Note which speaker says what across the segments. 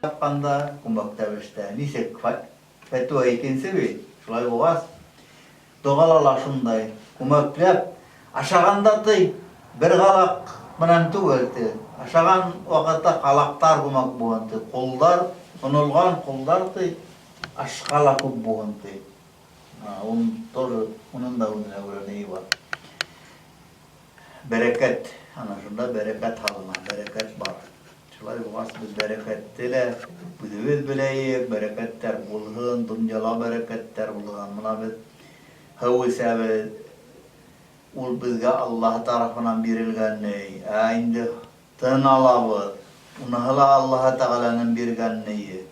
Speaker 1: Yapkanda kumbakta işte nisek fetua ikinsi bir şulay oğaz doğalala şunday kumaklap aşağanda da bir galak menan tuğelti aşağan vakıtta kalaktar kumak buğantı kollar onulgan kollar da aşkala kub buğantı onun da neyi var bereket ana şunda bereket halına bereket var. Şulay oğaz biz berekettiler biz bileyik bereketler bulğun dünyala bereketler bulğun mına biz havisa ve ul bizge Allah tarafından berilgen neyi indi tın alabı unahla Allah Teala'nın bergen neyi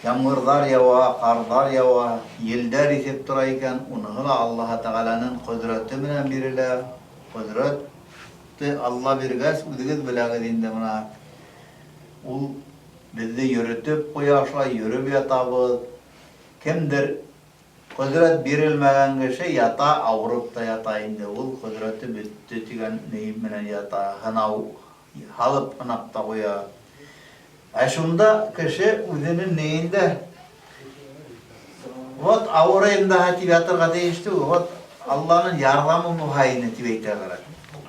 Speaker 1: yağmurlar yava, karlar yava, yelder isip durayken unahla Allah Teala'nın kudreti bilen biriler kudreti Allah berges udigiz bilagidinde mına ul bizi yürütüp koyaşla yürüp yatabız kimdir kudret berilmegen kişi yata avrup da yata indi ul kudreti bitti digen neyim menen yata hanav halıp hınapta koya şunda kişi özünün neyinde ot avrayında hati yatırga değişti ot Allah'ın yardımı muhayini tibeyte kadar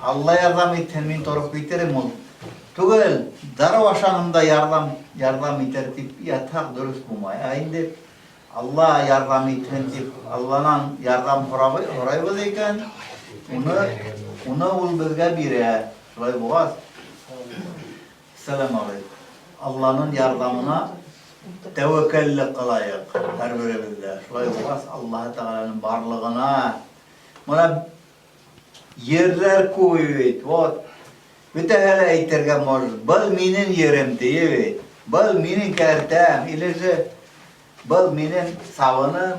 Speaker 1: Allah yardım etsen min torup biterim ol tugel darvaşanımda yardım iter tip yatak dürüst bulmaya indi Allah yardım etsin Allah'ın yardım horayı deyken onu ul bizge bire şurayı boğaz Selamun Aleyküm Allah'ın yardımına tevekkellik kılayık her birimizde şurayı boğaz Allah Teala'nın varlığına buna yerler koyuyut bütün hele eytirgen mevcut bal minin yerim deyivit bal minin kertem ilişi bal minin savının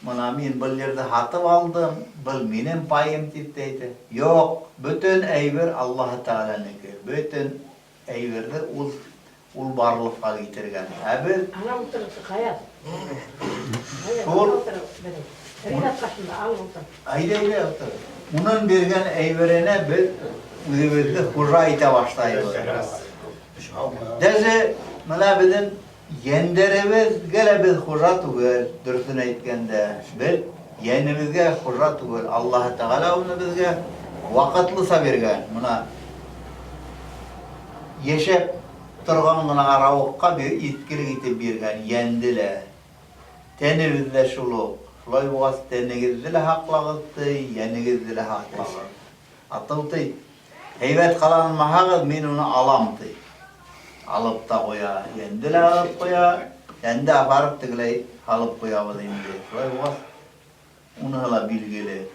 Speaker 1: buna min bal yerde hatıp aldım bal minin payım deydi yok bütün eyver Allah Teala'nınki bütün eyverler ul barlıkka getirgen abi
Speaker 2: ana oturursa hayat
Speaker 1: ayda otur bunun bergen eyverine bir üzerimizde hurra ite başlayıyor deze mana bizim yenderimiz gele biz hurra tuğul dürüstün aytkanda biz yenimizge hurra tuğul Allah Teala onu bizge vakıtlısa bergen buna yeşep turgan buna aravukka bir itkilik itip bergen yendile tenimizde şulu şulay boğaz tenigizde haklağıttı yenigizde haklağıttı atıltı heybet kalan mahağız men onu alamtı alıp da koya yendile alıp koya yendi aparıp tıgılay alıp koya bulayım diye şulay boğaz onu hala bilgili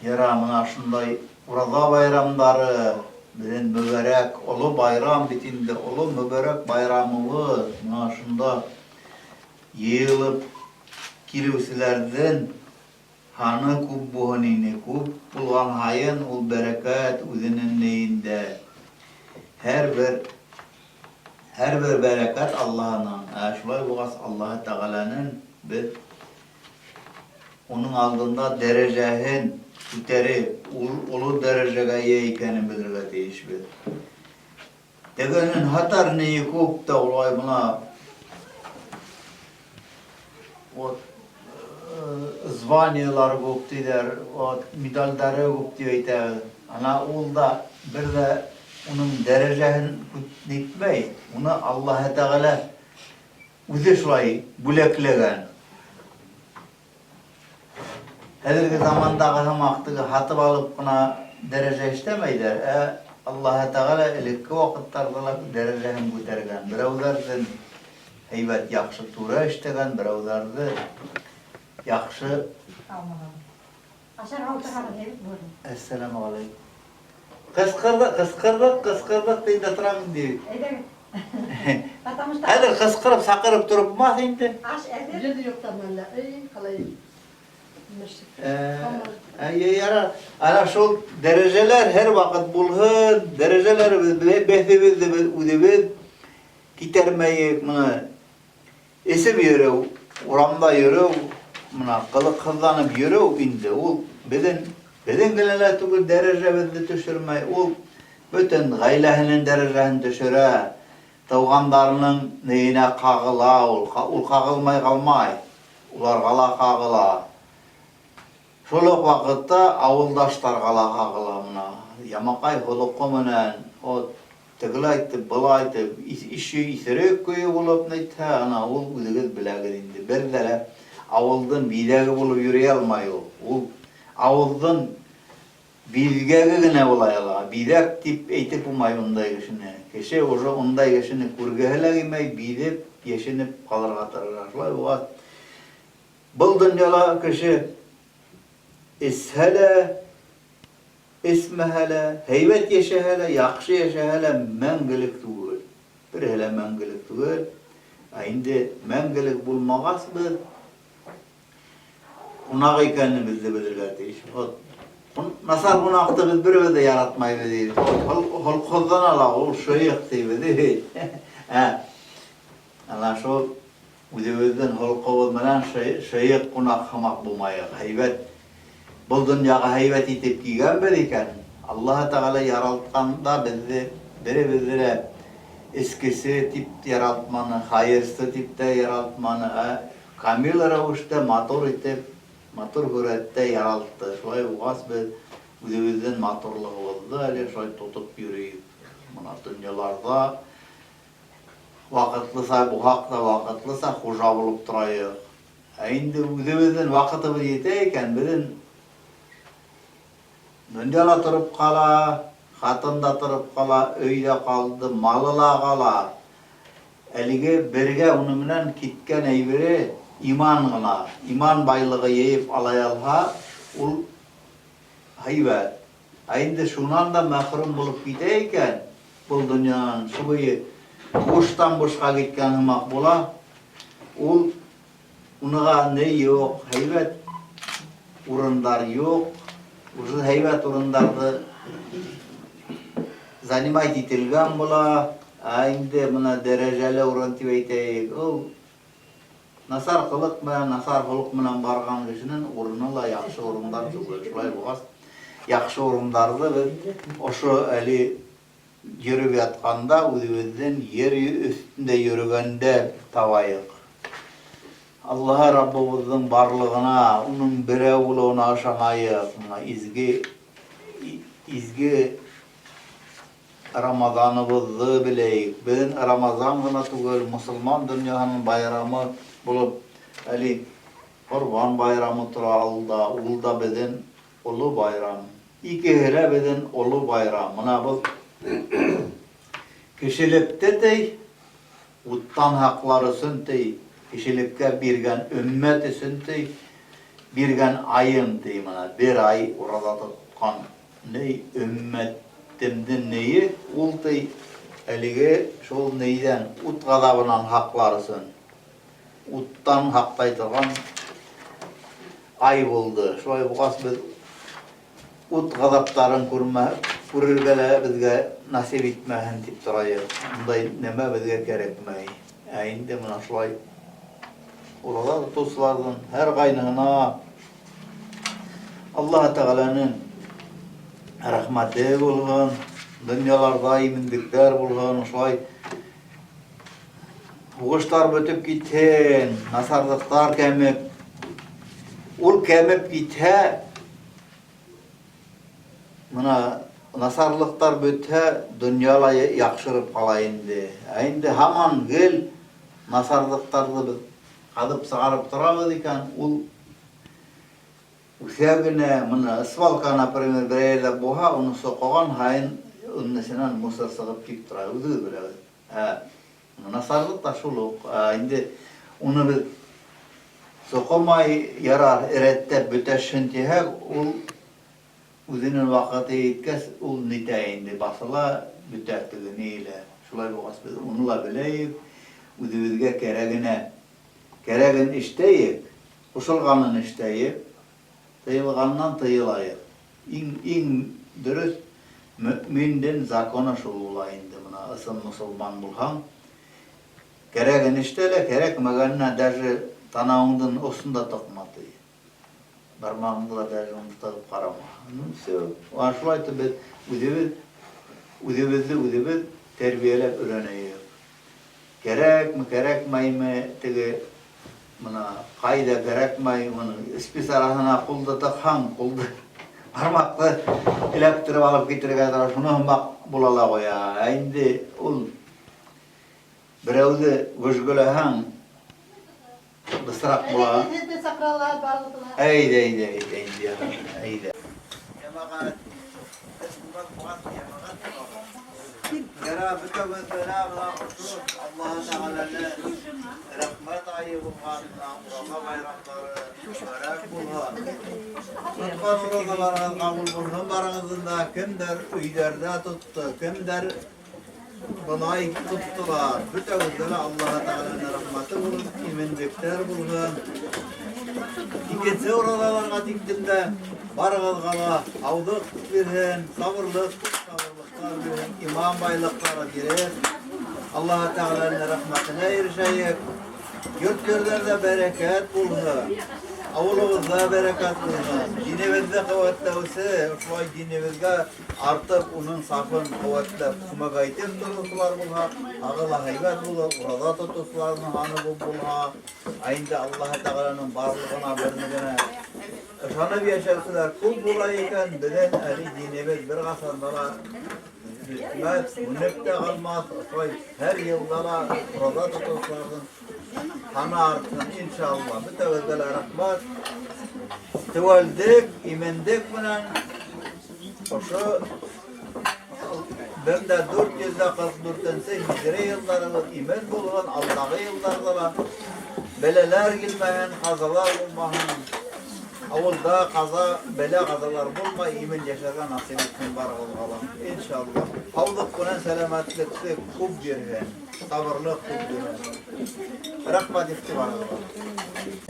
Speaker 1: yaramına şunday Uraza bayramları bizden mübarek olu bayram bitinde olu mübarek bayramımız mana şunda yığılıp kilivsilerden hanı kup buhanini kup bulgan hayın ul bereket üzünün neyinde her bir bereket Allah'ın şulay boğaz Allah Teala'nın bir onun aldığında derecehin küteri ulu dereceye yeykenin bilirle değişmedi. Degenin hatar neyi kup da olay buna o zvaniyalar guptiler, o medalları guptiyete, ana olda bir de onun derecehin gitmey, onu Allah Teala üzü şulay büleklegen. Hazırki zamandaki hamaktığı hatıp alıp buna derece istemeyler. Allah Teala ilikki vakitlarda derecehin götergen. Biravlardan heybet yakşı tura iştegen, biravlarda yakşı Esselamu Aleyküm. Kıskırdık deyince oturalım diyor. Hadi kıskırıp sakırıp durup ma şimdi?
Speaker 2: Yüzü yok tamamla. Kalayım.
Speaker 1: Ana şu dereceler her vakit bulhun, dereceler behdibiz udibiz gidermeyik mına esib yürü, uramda yürü, mına kılık hızlanıp yürü indi. Ol bizden geleler tugul derece bizi düşürmeyi, ol bütün gaylahının derecesini düşüre, Туғандарының нейіне қағыла, ул қағылмай қалмай, улар қала қағыла. Шолық вақытта ауылдаштар қала қағыла мына. Ямақай құлыққы менен, тігіл айтып, бұл айтып, іші исірек көйі болып нәйтті, ана ол үзігіз біләгір енді. Бірдері ауылдың бидегі болып юрей алмай ол. Ол ауылдың бидегі гіне олай ала. Бидек тип әйтіп ұмай ұндай кешіне. Кеше уже ұндай кешіне көргелегімей бидеп, ешініп қалырға тұрғашылай оғат. Бұл дүнияла кеше ісхәлі, isməhələ, heybət yaşahələ, yaxşı yaşahələ məngəlik tügül. Bir hələ məngəlik tügül. İndi məngəlik bulmağas biz qunaq ikənimizdə bilirlər deyiş. Nasar qunaqda biz bir də yaratmayı deyir. Holqozdan ala, ol şeyiq deyir. Ana şu üzümüzdən holqoz mənən şeyiq qunaq xamaq bulmayıq. Heybət бұл дүнияға хайбат етіп киген бір екен. Аллаһ Тағала яралтқанда бізді бірі-бірі ескisi типті яралтманы, хайырсы типті яралтманы, камил рәвіште матур етіп, матур көретті яралтты. Шолай оғас біз өзіміздің матурлығы болды, әлі шолай тұтып жүрейік. Мұна дүнияларда вақытлыса, бұғақта вақытлыса қожа болып тұрайық. Енді өзіміздің вақыты бір ете екен, біздің Dünyada тұрып қала, қатында тұрып қала, өйде қалды, малыла қала. Әліге бірге онымен кеткен әйбірі иман ғына, иман байлығы ейіп алай алға, ол хайбәт. Әйінді шунан да мәхрум болып кете екен, бұл дүнияның шыбайы бұштан бұшқа кеткен ғымақ бола, ол ұныға не yok, хайбәт орындар yok. Уже heybet orundardı занимать етілген бола, әйінде мұна дәрежелі орын тивейтейік. Ол насар қылық мән, насар қылық мән барған кешінің орыныла яқшы орындар жүгір. Шылай бұғас, яқшы орындарды біз ошы әлі жүріп ятқанда, өзімізден ер үстінде жүргенде тавайық. Аллаһ Раббыбыздың барлығына, оның бірі болуына ашамайық. Изгі Рамазаныбызды білейік. Біздің Рамазан ғына түгел, мұсылман дүнияның байрамы болып, әлі Құрбан байрамы тұра алда, ол да біздің ұлы байрам. Икеғілі біздің ұлы байрам. Мұна бұл кішілікті дей, ұттан хақлары сүн дей, kişilikке birgen ümmet için de birgen ayın de mana bir ay orada tutkan ne ümmetimden neyi ol de elige şol neyden ut gazabından haklarısın uttan haktaytırgan ay oldu şoy buğas biz ut gazapların көрергеле bizge nasip etmeyen tip durayı bunday neme bizge gerekmeyi ayinde mana şolay Orada dostlardan her kaynağına Allah Teala'nın rahmeti bulgan, dünyalarda imindikler bulgan, şolay Uğuşlar bötüp giten, nasarlıklar kemip, ol kemip gite, nasarlıklar böte dünyala yakşırıp kalayındı. Şimdi haman gel nasarlıklardı Qadıp sağarıp turabız ekan, ol sevgine, ısvalka, например, bir yerde boğa, onu soğuğan hayın, önnesinden musar sığıp kik turayı, özü böyle. Nasarlık da şuluk, şimdi onu bir soğumay yarar, erettep büteşintihek, ol özünün vakıtı etkes, ol niteyindi, basıla bütettiği neyle. Şulay boğaz biz, onunla bileyip, özümüzge Keragin işteyip, usulganın işteyip, tıyılgandan tıyılayıp. İn dürüst müminin zakona şululayındı buna, ısın musulman bulhan. Keragin işteyle, kerek meganına derci tanağındın osunda tıkmadı. Barmağımızla derci onu tutup karama. O aşulaydı biz, üzümüzü terbiyelep öğreneyip. gerek mi gerekmey mi tigi buna kayda gerekmey bunu ispis arasına kulda takhan kulda parmakta elektrik alıp getirgen şunu bak bulala koya. Endi ul birevde gözgülehen dısrak bula.
Speaker 2: Hep sakralar bağladılar.
Speaker 1: Eyde. Yara bütün Cenab-ı Allah Teala'nın rahmet ayı bulgan, Ramazan bayramları mübarek bulgan. Tutkan rozalarına kabul bulgan barağızında kimler üylerde tuttu, kimler bunay tuttular. Bütün Allah Teala'nın rahmeti bulun, imindikler bulgan. İkinci oralarına diktiğinde barağızgala avdık birhen, sabırlık birhen, iman baylıklara girer. Allah Teala'nın rahmetine erişeyip, yurtlarda bereket bulun. Avlumuzda bereket bulun. Dinimizde kuvvetlevse, şu dinimizde artık onun safın kuvvetle kuma gaytim duruslar bulha. Ağıla heybet bulur, orada tutuslarının hanı bulha. Aynı Allah Teala'nın varlığına birliğine. Şanı bir yaşarsılar, kul bulayken bilen eli dinimiz bir kasandala. Hikmet, ünnekte kalmaz, her yıllara orada tutuslarının hanı artsın inşallah. Mütevezzele rahmet. Tıvaldik, imendik bilen şu ben de 444'tense hicri yıllarımız imen bulunan Allah'ı yıllarla beleler girmeyen, kazalar bulmayan, avulda kaza, bela kazalar bulma, imen yaşarga nasip etsin var olmalı. İnşallah. Havlık bulan selametlikti, kub girgen, sabırlık kub girgen. Rahmet iftibar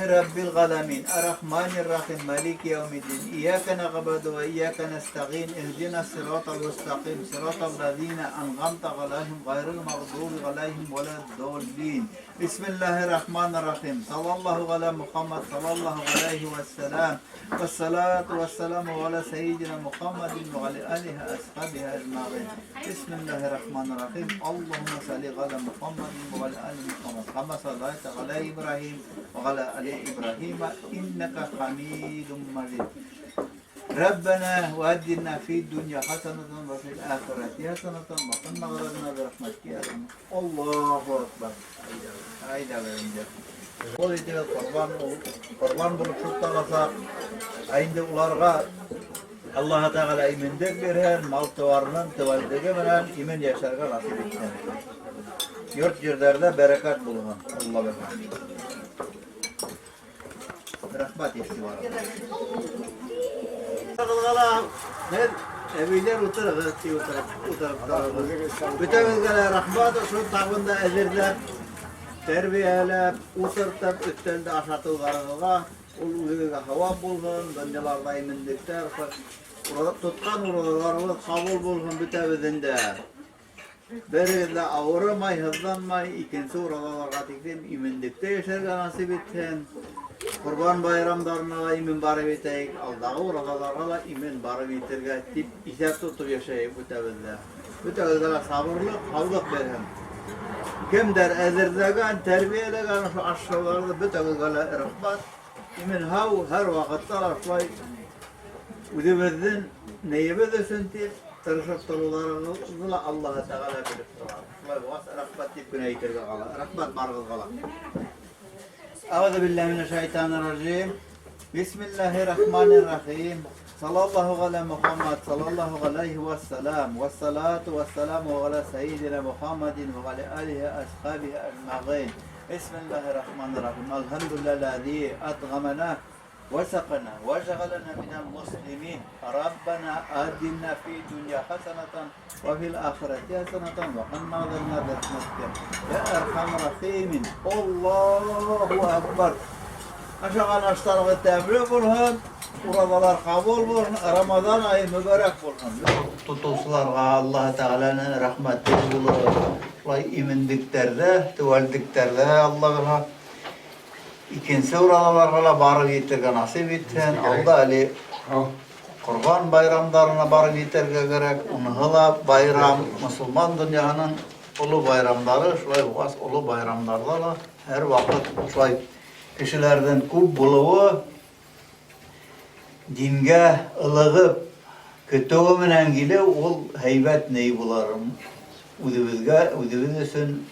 Speaker 1: رب العالمين الرحمن الرحيم مالك يوم الدين إياك نعبد وإياك نستعين اهدنا الصراط المستقيم صراط الذين أنعمت عليهم غير المغضوب عليهم ولا الضالين بسم الله الرحمن الرحيم صلى الله على محمد صلى الله عليه وسلم والصلاة والسلام على سيدنا محمد وعلى آله أصحابه أجمعين بسم الله الرحمن الرحيم اللهم صل على محمد وعلى آل محمد كما صليت على إبراهيم وعلى آل إبراهيم إنك حميد مجيد ربنا وأدنا في الدنيا حسنة وفي الآخرة حسنة وقنا عذابنا برحمتك يا رب الله أكبر haydi önce. O itiraz kurban bulup tuttalasak, aynı ularga Allah Teala imindek veren mal tıvarının tıvaldege veren imin yaşarga nasip etsin. Yurt yerlerde bereket bulunan Allah belanı. Rahmet ihtivar. Kılgala ne eviler oturup bütün ülkeler rahmet şu tağında ezirler. Terbiyelep, usurtup, üstünde aşatılgarıga, uluğuga hava bulgun, döncelarda imindikler, orada tutkan oralarımız kabul bulgun bütevizinde. Berinde ağırmay, hızlanmay, ikinci oralarga tikdim, imindikte yaşarga nasip etsin. Kurban bayramlarına imin barı biteyik, aldağı oralarga imin barı bitirge, tip isep tutup yaşayıp bütevizde. Bütevizde sabırlık, havlık verin. Kim der ezirdegan, terbiyelegan şu aşağılarda bütün gala irhbat. İmin hav her vakitte aşağıy udimizden neyimiz esinti tırışık tolularımızla Allah-u Teala bilip durar. Şulay vas rahmet deyip güne yitirge kala. Rahmet margız kala. Euzubillahimineşşeytanirracim. Bismillahirrahmanirrahim. Sallallahu ala Muhammed sallallahu aleyhi ve sellem ve salatu ve selamu ala seyyidina Muhammedin ve ala alihi ashabihi ecma'in. Bismillahirrahmanirrahim. Elhamdülillahi atgamana ve sakana ve şegalana minel muslimin. Rabbena adinna fi dünya hasenatan ve fil ahireti hasenatan ve qanna azabna rahmetke. Ya erhamur rahimin. Allahu Ekber. Aşağıdan aşağıdan tebliğ bulun. Buralar kabul bulun. Ramazan ayı mübarek bulun. Tutulsularga Allah Teala'nın rahmeti bulur. Vay imindiklerde, tuvaldikleri Allah'a ikinci oralarga barı getirge nasip etsin. Allah Ali Kurban bayramlarına barı getirge gerek. Onhıla bayram Müslüman dünyanın ulu bayramları, şulay buğaz ulu bayramlarda da her vakit şulay kişilerden küp buluğu dinge ılığıp kötüğü menen gili ol heybet neyi bularım. Udibizge üçün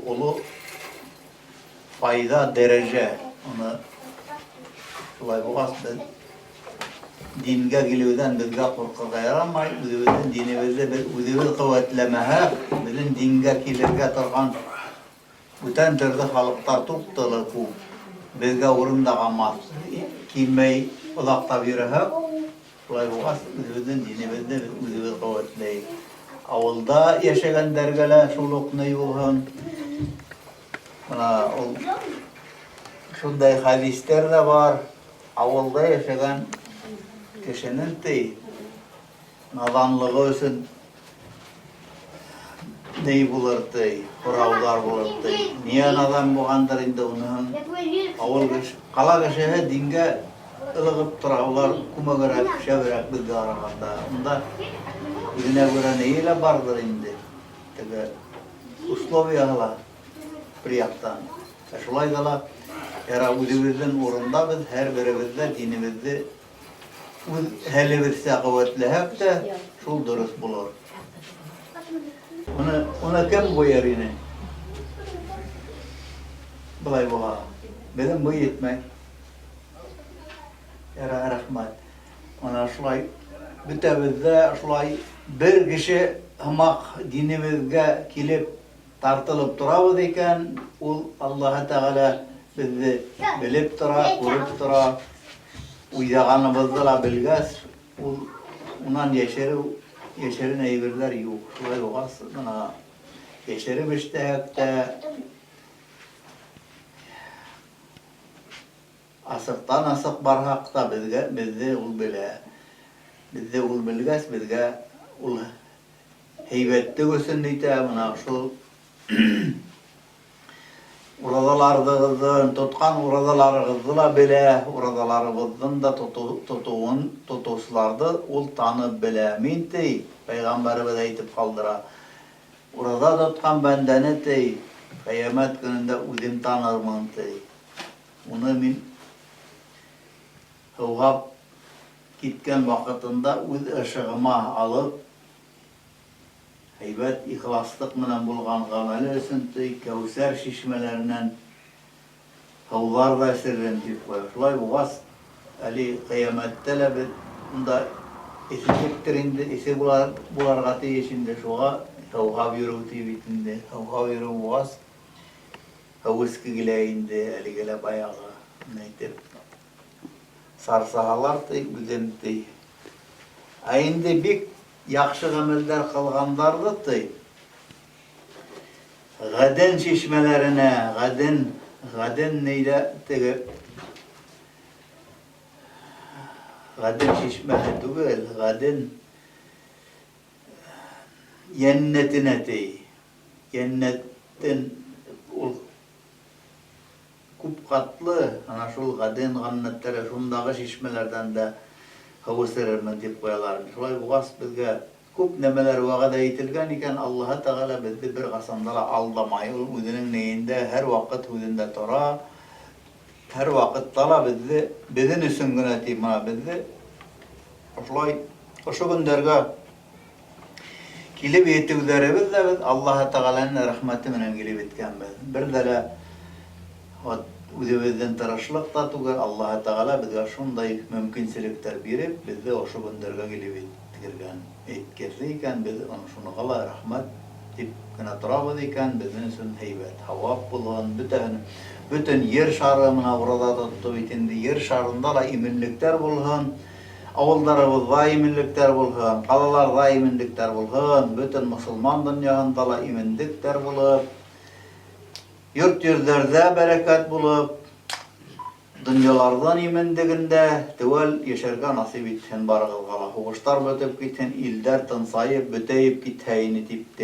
Speaker 1: ulu fayda derece. Onu şulay buğaz dinge gilivden bizge korkuga yaramay, udibizin dinimizde udibiz kuvvetlemehe, bizim dinge kilirge turgan bütün türlü halıklar tuttular ku. Bizge urunda gamaz, kilmeyi uzakta birihek, şulay buğaz udibizin dinimizde udibiz kuvvetleyi. Avulda yaşayan dergele şuluk ne yolun, şunday hadisler de var, avulda yaşayan kişinin de nadanlığı için neyi bulurdu, kuravlar bulurdu. Niye nadan buğandır indi onun? Kala kişiye dinge ılıgıp turavlar kuma göre kişe verek bir garaganda. Onda birine göre neyle vardır indi? Usloviyalar bir yaktan. Şulay dala yara udibizin uğrunda biz her birimizde dinimizde hele birse kuvvetlehek de şul dürüst bulur. Ona kim koyar yine? Bulay buğa. Benim bu yetmek. Yara rahmat. Ona şulay bütebizde şulay bir kişi hamak dinimizge kilip tartılıp durabız iken ol Allah Teala bizi bilip dura, korup dura. Uydağanımızda la bilgaz, unan yeşerin eybirler yok. Şulay oğaz, bana yeşeri biştehek de asıktan asık barhak da bizde ul bile. Bizde ul bilgaz, bizde ul heybette gösün deyte, bana şu uradalarımızın tutkan uradalarımızla bile uradalarımızın da tutuslardı ol tanı bilemin dey Peygamberimiz aytıp kaldıra urada tutkan bendeni dey kıyamet gününde uzim tanırmın dey onu min hıvap gitken vakitinde uz ışığıma alıp heybet, ihlaslık menen bulgan gameli üçün Kevser şişmelerinden havlar da sirren tip koyar. Şulay buğaz, Ali kıyamette le bunda esecektir indi, ese bulargatı yeşinde şuğa havhav yürü tibitinde, havhav yürü buğaz, havıskı gile indi, Ali gile bayağı neytir. Sarsahalar da güzemdi. Ayında bir yaxşı ameller kılganlardı da gaden şişmelerine, gaden neyle tege gaden şişmeleri değil, gaden yennetine dey. Yennetin kup katlı, ana şul gaden gannetlere şundağı şişmelerden de havuslarımın dip koyalarmış. Şulay buğaz bizge küp nemeler vaqada eğitilgen iken Allah Teala bizi bir qasandala aldamayı, üzünün neyinde her vakit üzünde tora, her vakit tala bizi, bizin üsüngüne timana bizi, şulay, şu günlerge kilip etiklerimiz de biz Allah Teala'nın rahmeti menen kilip etkenmiz. Bir dele Udibizden taraşlık da tuğar Allah Teala bizge şunday mümkünselikler berip bizi o şu günlerge kilip etkirgen. Etkirliyken biz onu şunu gala rahmet dip kına turabız iken bizin üçün heybet havap bulgan bütün yer şarımına burada tuttu bitindi yer şarında da iminlikler bulgan avullarımızda iminlikler bulgan kalalarda iminlikler bulgan bütün musulman dünyasında da iminlikler bulup yurt yüzlerde bereket bulup dünyalardan imindiginde tüvel yaşarga nasip etsen barıgılgala. Hoğuşlar bötüp gitsen, ilder tınsayıp, böteyip githeyini tip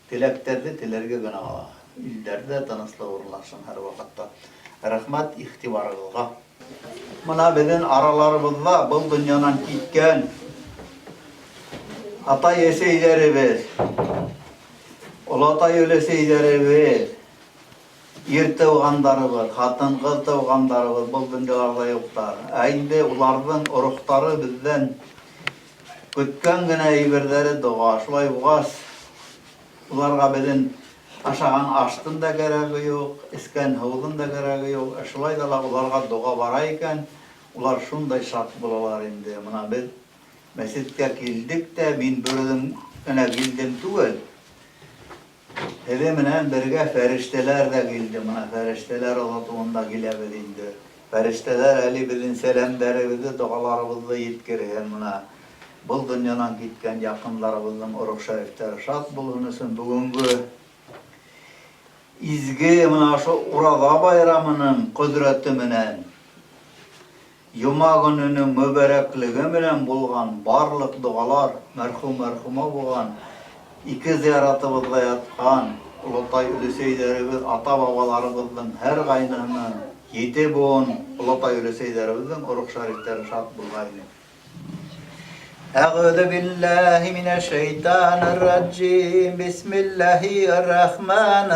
Speaker 1: tilekterdi, tilerge gına gala. İlderde tanıslı uğurlaşın her vakitte. Rahmet ihtibarıgılga. Mına bizim aralarımızda bu dünyadan gitken ata yeseylerimiz, Олатай өлесейдеребез, ер туғандарыбыз, хатын қыз туғандарыбыз бұл дүниеларда жоқтар. Әйнде улардың ұрықтары бізден көткен генә әйберләре дұға. Шулай угас уларга безнең ашаган аштын да кәрәге юк, искән һыудын да кәрәге юк. Шулай да уларга дұға бара икән, улар шундай шат булалар инде. Менә без мәчеткә килдек тә, мин бүрдем генә килдем түгел. Һеҙе менән бергә фәрештәләр дә килде. Менә фәрештәләр озатуында киләбез инде. Фәрештәләр әле безнең сәламдарыбызды, дугаларыбызды еткерһен. Менә бұл дөньядан киткән якындарыбызның урык шәрифтәре шат булсын өчен бүгенге изге менә шу Ураза байрамының құдреті менән, Йома көненең мөбәрәклеге менән булган барлык дугалар, мәрхүм-мәрхүмә булган ике зияратыбызда яткан Олатай өлесәйдәребез, ата-бабаларыбызның һәр кайныһының 7 буын Олатай өлесәйдәребезнең урык шәрифтәре шат булган. أعوذ بالله من الشيطان الرجيم بسم الله الرحمن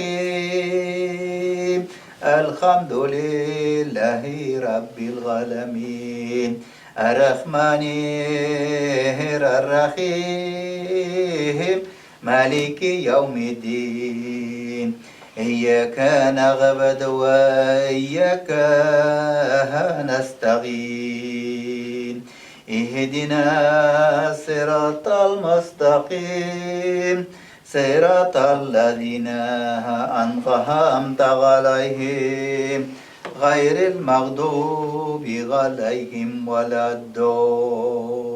Speaker 1: الرحيم الحمد لله رب العالمين الرحمن الرحيم مالك يوم الدين إياك نعبد وإياك نستعين اهدنا الصراط المستقيم صراط الذين أنعمت عليهم غير المغضوب عليهم ولا الضالين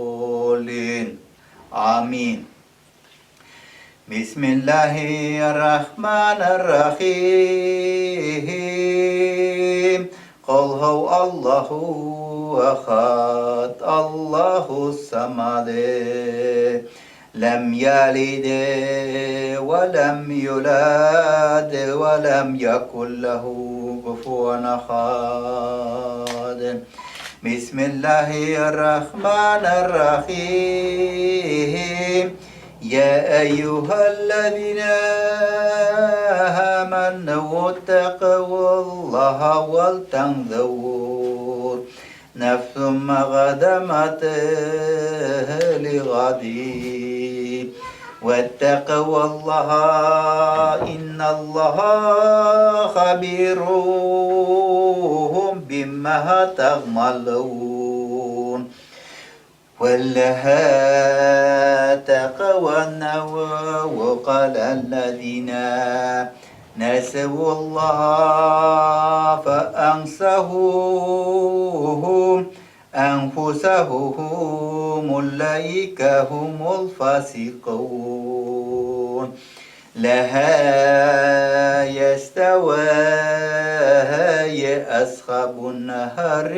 Speaker 1: آمين. بسم الله الرحمن الرحيم قل هو الله أحد الله الصمد لم يلد ولم يولد ولم يكن له كفوا أحد بسم الله الرحمن الرحيم يا أيها الذين آمنوا اتقوا الله ولتنظر نفس ما قدمت لغد واتقوا الله إن الله خبير بما تعملون ولها تقوى وقال الذين نسوا الله فأنسهم أنفسهم أولئك هم الفاسقون لها يستوى أصحاب النهر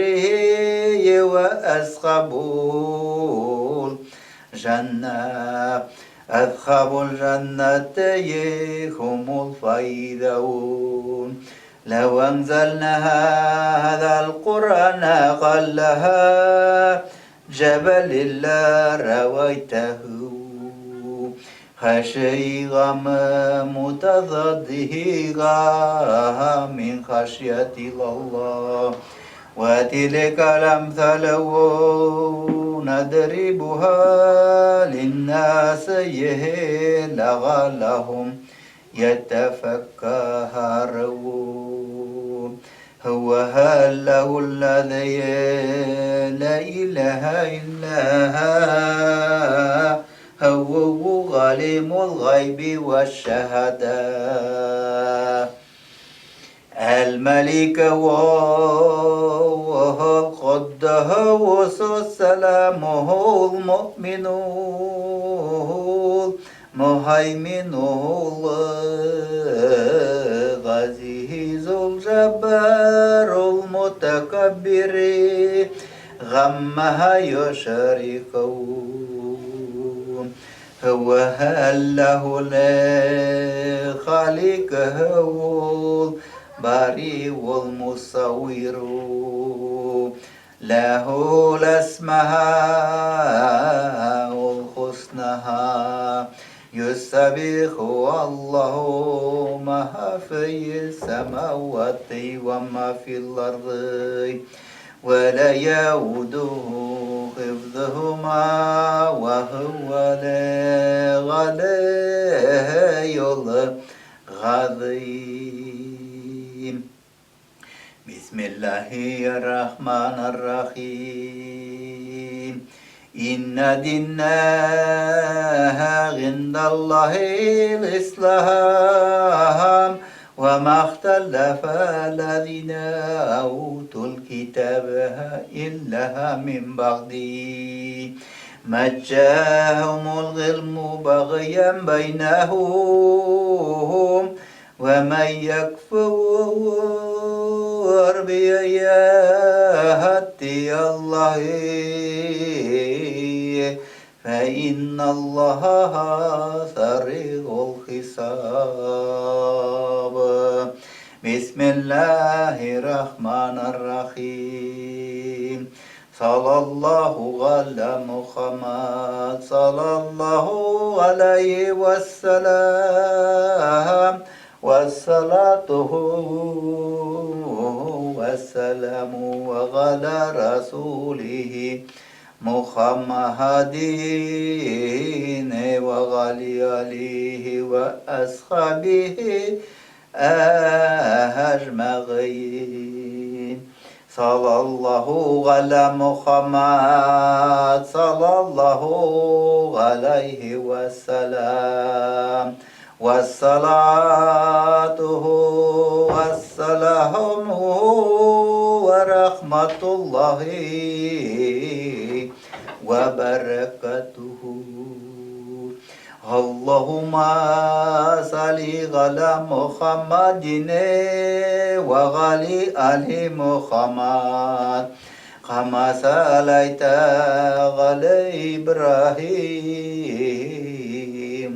Speaker 1: وأصحاب الجنة أصحاب الجنة هم الفائزون لو أنزلنا هذا القرآن قالها جبل لرويته خشيعا متصدعا من خشية الله وتلك الأمثال نضربها للناس لعلهم يتفكرون هو الله الذي لا إله إلا هو عالم الغيب والشهادة الملك القدوس السلام المؤمن المهيمن العزيز الجبار المتكبر عما يشركون هو الله الخالق هو البارئ والمصور له الأسماء الحسنى يسبح الله ما في السماوات وما في الأرض ولا يؤوده حفظهما وهو العلي العظيم بسم الله الرحمن الرحيم إن ديننا عند الله الإسلام وما اختلف الذين أوتوا الكتاب إلا من بعد ما جاءهم العلم بغيا بينهم ومن يكفر بآيات الله فإن الله سريع الحساب بسم الله الرحمن الرحيم صلى الله على محمد صلى الله عليه وسلم والصلاة والسلام على رسوله محمد وعلى آله وأصحابه أجمعين صلى الله على محمد صلى الله عليه وسلم والصلاة والسلام ورحمة الله وبركاته اللهم صل على محمد وعلى آل محمد كما صليت على إبراهيم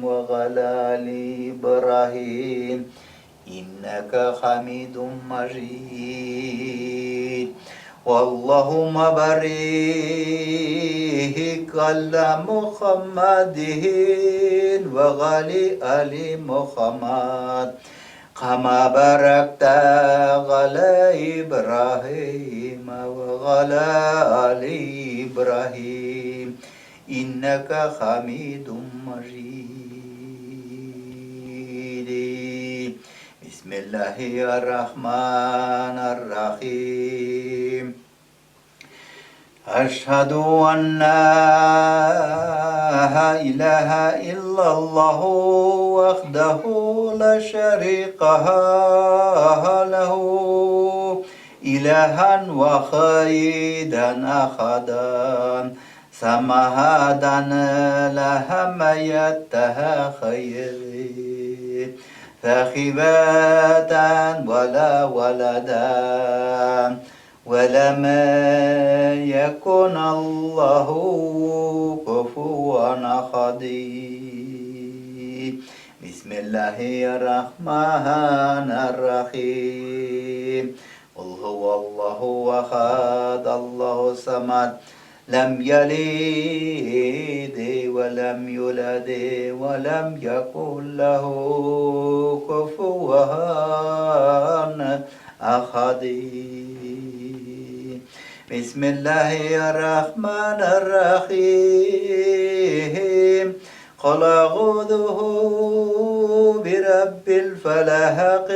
Speaker 1: وعلى آل إبراهيم إنك حميد مجيد اللهم بارك على محمد وعلى آل محمد كما باركت على إبراهيم وعلى آل إبراهيم إنك حميد مجيد بسم الله الرحمن الرحيم أشهد أن لا إله إلا الله وحده لا شريك له إلها وحيدا أحدا سمادا لها ما يتخير فخبة ولا ولدا ولم يكن الله كفوا أحد بسم الله الرحمن الرحيم قل هو الله أحد الله الصمد لم يلد ولم يولد ولم يكن له كفوا أحد بسم الله الرحمن الرحيم قل أعوذ برب الفلق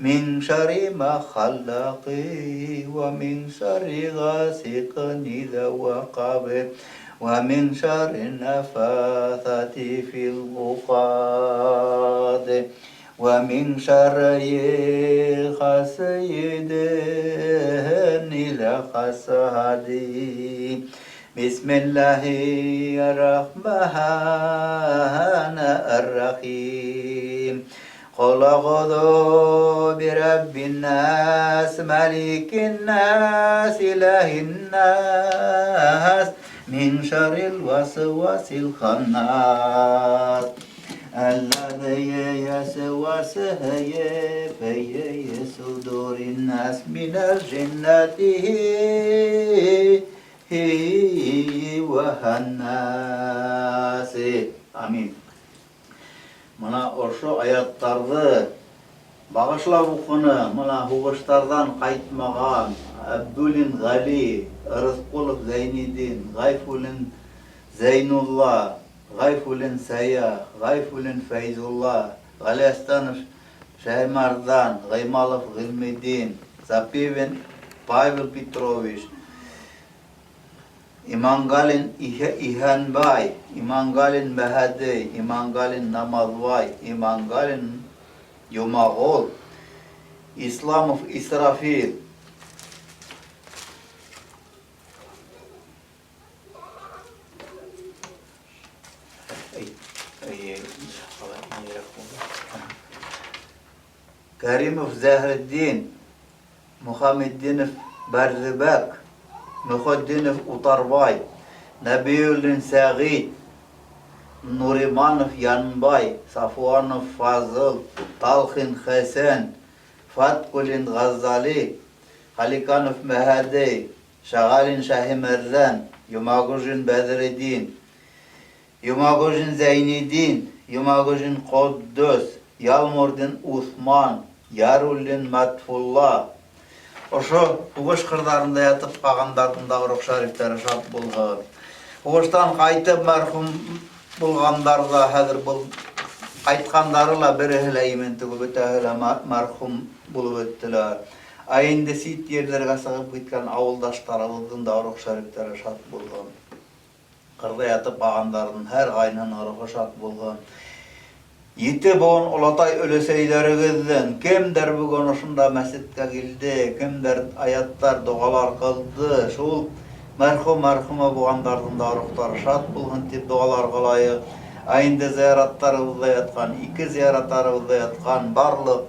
Speaker 1: من شر ما خلق ومن شر غاسق إذا وقب ومن شر النفاثات في العقد ومن شر حاسد إذا حسد بسم الله الرحمن الرحيم قل أعوذ برب الناس ملك الناس إله الناس من شر الوسواس الخناس الذي يسوس في صدور الناس من الجنة وهالناس. Amin. Mana oşo ayattardı bağışlap okunu, mana huğuştardan qaytmagan Abdulin Gali, Rızkulov Zeynidin, Gayfulin Zeynullah, Gayfulin Saya, Gayfulin Feyzullah, Galiastanov Şehmardan, Gaymalov Gılmedin, Zapivin Pavel Petrovich, İmangalin İhanbay, İmangalin Mehadi, İmangalin Namazvay, İmangalin Yumağol, İslamov İsrafil, Karimov Zahreddin, Muhammeddinov Barzibak, Muhaddinov Utarbay, Nabiyullin Sağid, Nurimanov Yanbay, Safuanov Fazıl, Talhin Hasan, Fatkulin Gazali, Halikanov Mehadi, Şagalin Şahimerdan, Yumagujin Bedreddin, Yumagujin Zeynidin, Yumagujin Kuddus, Yalmurdin Usman, Yarullin Matfullah. Oşo Huğuş kırdarında yatıp kağandardın dağırıq şarifleri şart bulğun. Huğuştan qaytıp merhum bulğandarda hazır bul qaytqandarıyla bir ehle imentigi bütehile merhum bulup öttüler. Ayında sit yerlerge sığıp gitken avuldaşlarımыздın dağırıq şarifleri şart bulğun. Kırda yatıp kağandardın her qaynan arıqı şart bulğun. Yeti boğun olatay öleseylerigizden kimder bugün oşunda mescitte geldi, kimder ayatlar, dualar kıldı, şul merhuma boğandardın dağırıqları şart bulğun tip dualar kılayı. Ayında ziyaratlarımızda yatkan, iki ziyaratlarımızda yatkan barlık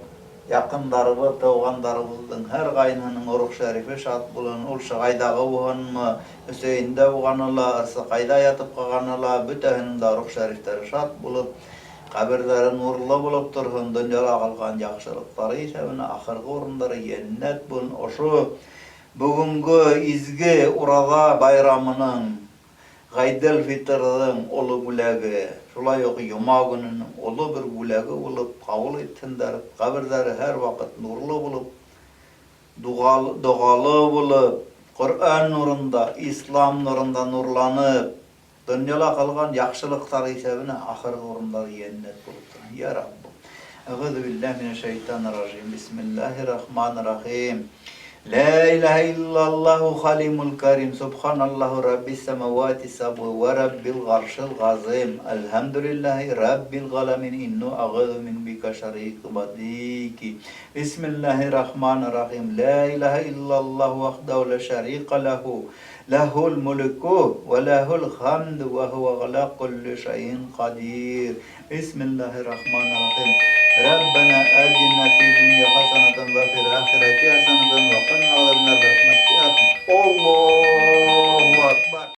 Speaker 1: yakındarımız, doğandarımızın her kaynının oruq şerifi şart bulun. Ol şağaydağı boğanımı, Hüseyin'de boğanıla, Arsakayda yatıp kağanıla, bütehinin oruq şerifleri şart bulup, kabirleri nurlu bulup turğun, dünyada kalgan yaxşılıkları isebine ahırgı orunları yennet bulun. Oşu bugünkü izgi Uraza bayramının, Gaydel Fitr'ın olu buleg'i, şulay oku Yuma gününün olu bir buleg'i bulup, kabul ettinler, kabirleri her vakit nurlu bulup, doğalı bulup, Kur'an nurunda, İslam nurunda nurlanıp, dünyada kalgan yaxşılıkları isebine ahırgı orunları yennet bulup. Ya Rabbi. Euzu billahi mineşşeytanirracim. Bismillahirrahmanirrahim. La ilahe illallahu halimul karim. Subhanallahu rabbis semavati sabu ve rabbil garşil gazim. Elhamdülillahi rabbil galamin. İnnu a'udhu min bika şerik badiki. Bismillahirrahmanirrahim. La ilahe illallahu vahdahu la şerika lehu. Lahul mulku ve lahul hamdu ve huve ala kulli şeyin kadir. Bismillahirrahmanirrahim. Rabbena adina